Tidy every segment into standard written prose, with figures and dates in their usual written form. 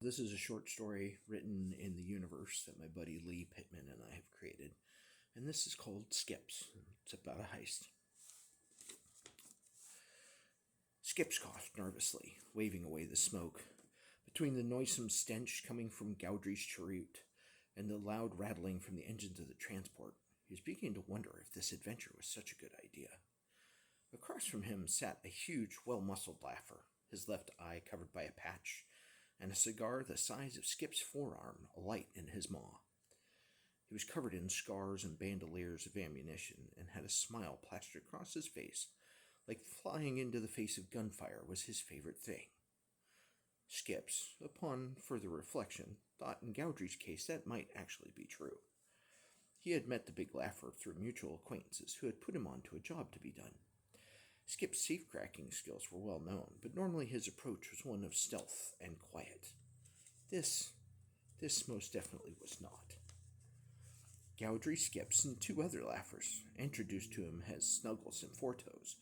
This is a short story written in the universe that my buddy Lee Pittman and I have created, and this is called Skips. It's about a heist. Skips coughed nervously, waving away the smoke. Between the noisome stench coming from Gowdry's cheroot and the loud rattling from the engines of the transport, he was beginning to wonder if this adventure was such a good idea. Across from him sat a huge, well-muscled laugher, his left eye covered by a patch, and a cigar the size of Skip's forearm alight in his maw. He was covered in scars and bandoliers of ammunition, and had a smile plastered across his face, like flying into the face of gunfire was his favorite thing. Skips, upon further reflection, thought in Gowdry's case that might actually be true. He had met the big laugher through mutual acquaintances who had put him on to a job to be done. Skip's safe-cracking skills were well known, but normally his approach was one of stealth and quiet. This most definitely was not. Gowdry, Skips, and two other laughers, introduced to him as Snuggles and Four Toes,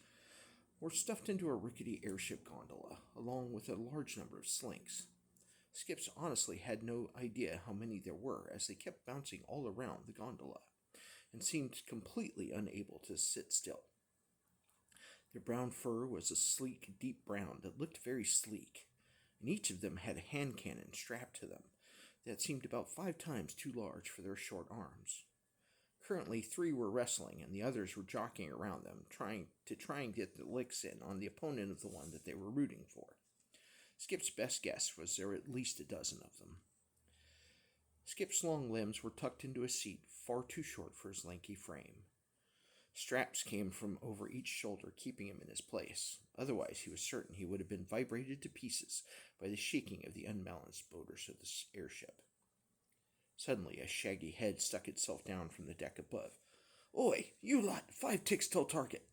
were stuffed into a rickety airship gondola, along with a large number of slinks. Skips honestly had no idea how many there were, as they kept bouncing all around the gondola, and seemed completely unable to sit still. Their brown fur was a sleek, deep brown that looked very sleek, and each of them had a hand cannon strapped to them that seemed about 5 times too large for their short arms. Currently, 3 were wrestling, and the others were jockeying around them, trying and get the licks in on the opponent of the one that they were rooting for. Skip's best guess was there were at least a dozen of them. Skip's long limbs were tucked into a seat far too short for his lanky frame. Straps came from over each shoulder, keeping him in his place. Otherwise, he was certain he would have been vibrated to pieces by the shaking of the unbalanced motors of the airship. Suddenly, a shaggy head stuck itself down from the deck above. "Oi, you lot! 5 ticks till target!"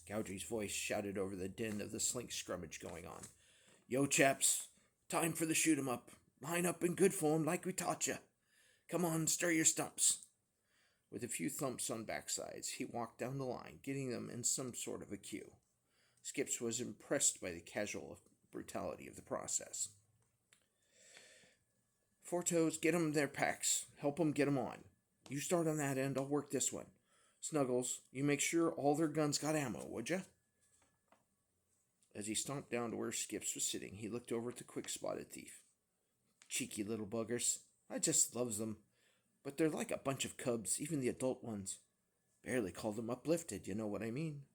Gowdry's voice shouted over the din of the slink scrummage going on. "Yo, chaps! Time for the shoot 'em up! Line up in good form like we taught ya! Come on, stir your stumps!" With a few thumps on backsides, he walked down the line, getting them in some sort of a queue. Skips was impressed by the casual brutality of the process. "Four Toes, get 'em their packs. Help 'em get 'em on. You start on that end, I'll work this one. Snuggles, you make sure all their guns got ammo, would ya?" As he stomped down to where Skips was sitting, he looked over at the quick-spotted thief. "Cheeky little buggers. I just loves them. But they're like a bunch of cubs, even the adult ones. Barely call them uplifted, you know what I mean."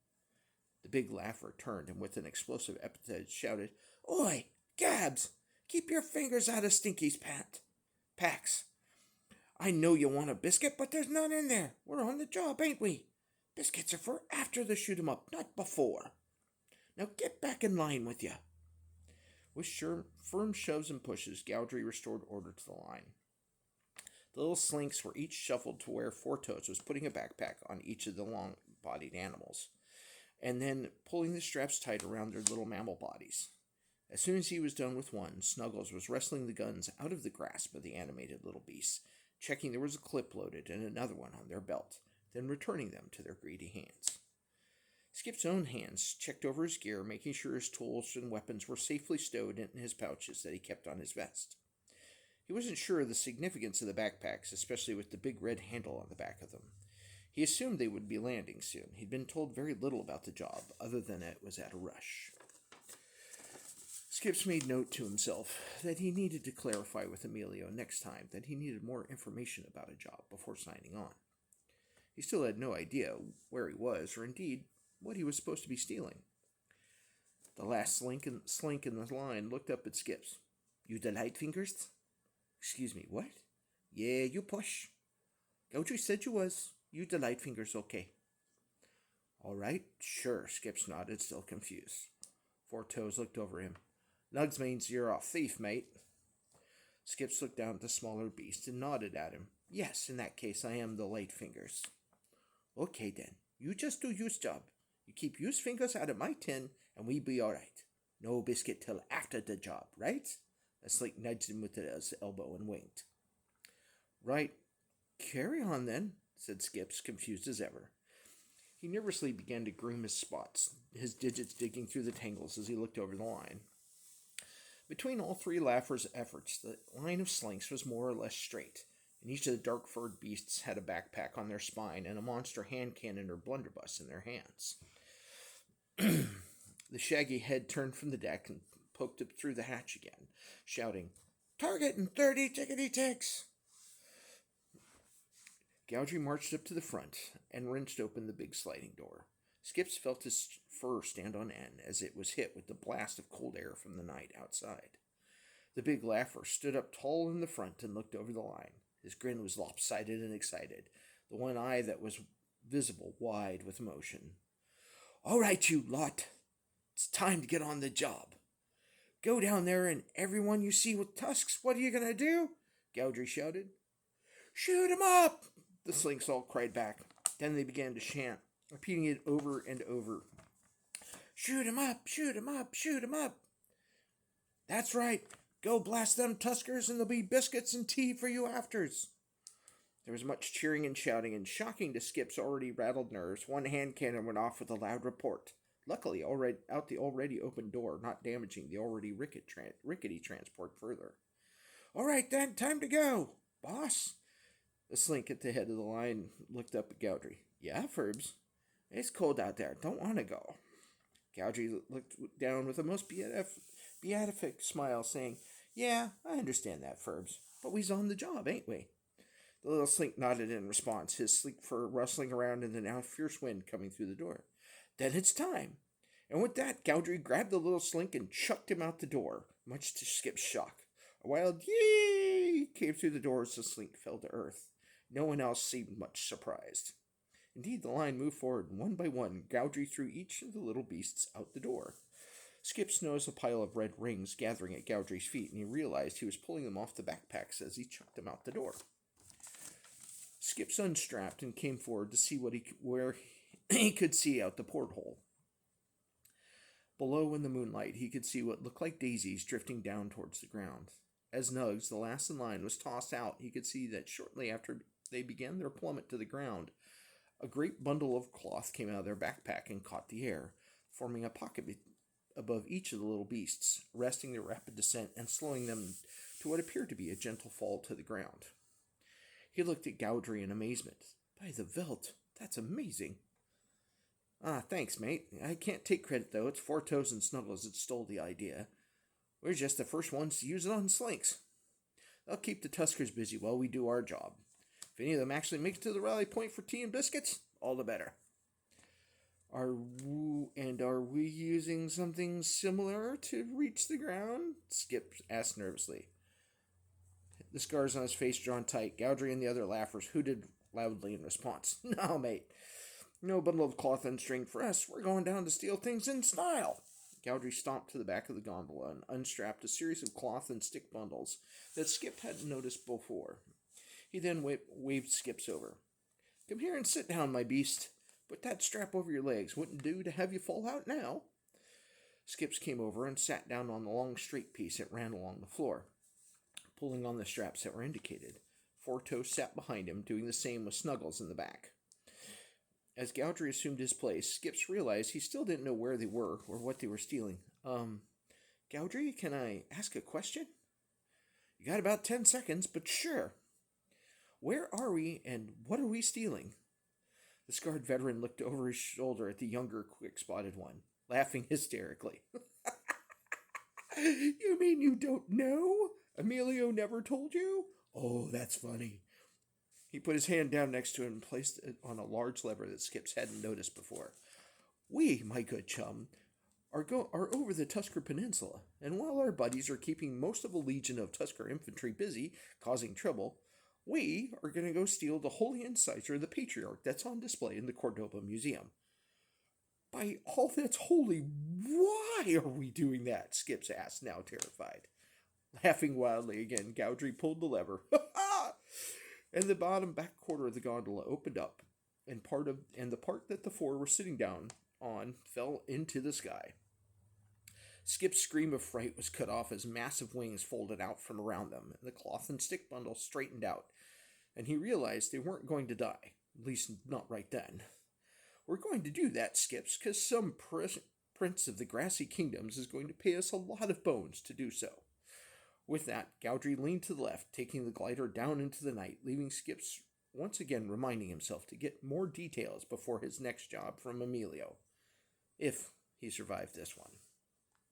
The big laugher turned and with an explosive epithet shouted, "Oi, Gabs! Keep your fingers out of Stinky's packs. I know you want a biscuit, but there's none in there. We're on the job, ain't we? Biscuits are for after the shoot 'em up, not before. Now get back in line with ya." With firm shoves and pushes, Gowdry restored order to the line. The little slinks were each shuffled to where Four Toes was putting a backpack on each of the long-bodied animals, and then pulling the straps tight around their little mammal bodies. As soon as he was done with one, Snuggles was wrestling the guns out of the grasp of the animated little beasts, checking there was a clip loaded and another one on their belt, then returning them to their greedy hands. Skip's own hands checked over his gear, making sure his tools and weapons were safely stowed in his pouches that he kept on his vest. He wasn't sure of the significance of the backpacks, especially with the big red handle on the back of them. He assumed they would be landing soon. He'd been told very little about the job, other than it was at a rush. Skips made note to himself that he needed to clarify with Emilio next time that he needed more information about a job before signing on. He still had no idea where he was, or indeed what he was supposed to be stealing. The last slink in the line looked up at Skips. "You the light fingers?" "Excuse me, what?" "Yeah, you push. Gowdry said you was. You the light fingers, okay." "All right, sure," Skips nodded, still confused. Four Toes looked over him. "Nugs means you're a thief, mate." Skips looked down at the smaller beast and nodded at him. "Yes, in that case I am the light fingers." "Okay, then. You just do youse job. You keep youse fingers out of my tin, and we be all right. No biscuit till after the job, right?" A slink nudged him with his elbow and winked. "Right. Carry on, then," said Skips, confused as ever. He nervously began to groom his spots, his digits digging through the tangles as he looked over the line. Between all three laughers' efforts, the line of slinks was more or less straight, and each of the dark-furred beasts had a backpack on their spine and a monster hand cannon or blunderbuss in their hands. The shaggy head turned from the deck and poked up through the hatch again, shouting, "Target in 30 tickety ticks!" Gowdry marched up to the front and wrenched open the big sliding door. Skips felt his fur stand on end as it was hit with the blast of cold air from the night outside. The big laugher stood up tall in the front and looked over the line. His grin was lopsided and excited, the one eye that was visible wide with emotion. "All right, you lot. It's time to get on the job. Go down there and everyone you see with tusks, what are you going to do?" Gowdry shouted. "Shoot 'em up!" the slinks all cried back. Then they began to chant, repeating it over and over. "Shoot 'em up! Shoot 'em up! Shoot 'em up!" "That's right. Go blast them tuskers and there'll be biscuits and tea for you afters." There was much cheering and shouting, and shocking to Skip's already rattled nerves, one hand cannon went off with a loud report. Luckily, out the already open door, not damaging the already rickety transport further. "All right, then, time to go, boss." The slink at the head of the line looked up at Gowdry. "Yeah, Furbs? It's cold out there. Don't want to go." Gowdry looked down with a most beatific smile, saying, "Yeah, I understand that, Furbs. But we's on the job, ain't we?" The little slink nodded in response, his sleek fur rustling around in the now fierce wind coming through the door. "Then it's time." And with that, Gowdry grabbed the little slink and chucked him out the door, much to Skip's shock. A wild yee came through the door as the slink fell to earth. No one else seemed much surprised. Indeed, the line moved forward, and one by one, Gowdry threw each of the little beasts out the door. Skips noticed a pile of red rings gathering at Gowdry's feet, and he realized he was pulling them off the backpacks as he chucked them out the door. Skips unstrapped and came forward to see where he could see out the porthole. Below in the moonlight, he could see what looked like daisies drifting down towards the ground. As Nugs, the last in line, was tossed out, he could see that shortly after they began their plummet to the ground, a great bundle of cloth came out of their backpack and caught the air, forming a pocket above each of the little beasts, arresting their rapid descent and slowing them to what appeared to be a gentle fall to the ground. He looked at Gowdry in amazement. "By the Veld, that's amazing." "Ah, thanks, mate. I can't take credit, though. It's Four Toes and Snuggles that stole the idea. We're just the first ones to use it on slinks. They'll keep the tuskers busy while we do our job. If any of them actually make it to the rally point for tea and biscuits, all the better." Are we using something similar to reach the ground?" Skip asked nervously. The scars on his face drawn tight, Gowdry and the other laughers hooted loudly in response. "No, mate. No bundle of cloth and string for us. We're going down to steal things in style." Gowdry stomped to the back of the gondola and unstrapped a series of cloth and stick bundles that Skip hadn't noticed before. He then waved Skips over. "Come here and sit down, my beast. Put that strap over your legs. Wouldn't do to have you fall out now." Skips came over and sat down on the long straight piece that ran along the floor, pulling on the straps that were indicated. Four Toes sat behind him, doing the same with Snuggles in the back. As Gowdry assumed his place, Skips realized he still didn't know where they were or what they were stealing. Gowdry, can I ask a question?" "You got about 10 seconds, but sure." "Where are we and what are we stealing?" The scarred veteran looked over his shoulder at the younger, quick-spotted one, laughing hysterically. "You mean you don't know? Emilio never told you? Oh, that's funny." He put his hand down next to him and placed it on a large lever that Skips hadn't noticed before. "We, my good chum, are over the Tusker Peninsula, and while our buddies are keeping most of a legion of Tusker infantry busy, causing trouble, we are going to go steal the holy incisor of the Patriarch that's on display in the Cordoba Museum." "By all that's holy, why are we doing that?" Skips asked, now terrified. Laughing wildly again, Gowdry pulled the lever. And the bottom back quarter of the gondola opened up, and the part that the four were sitting down on fell into the sky. Skip's scream of fright was cut off as massive wings folded out from around them, and the cloth and stick bundle straightened out, and he realized they weren't going to die, at least not right then. "We're going to do that, Skips, because some Prince of the Grassy Kingdoms is going to pay us a lot of bones to do so. With that, Gowdry leaned to the left, taking the glider down into the night, leaving Skips once again reminding himself to get more details before his next job from Emilio, if he survived this one.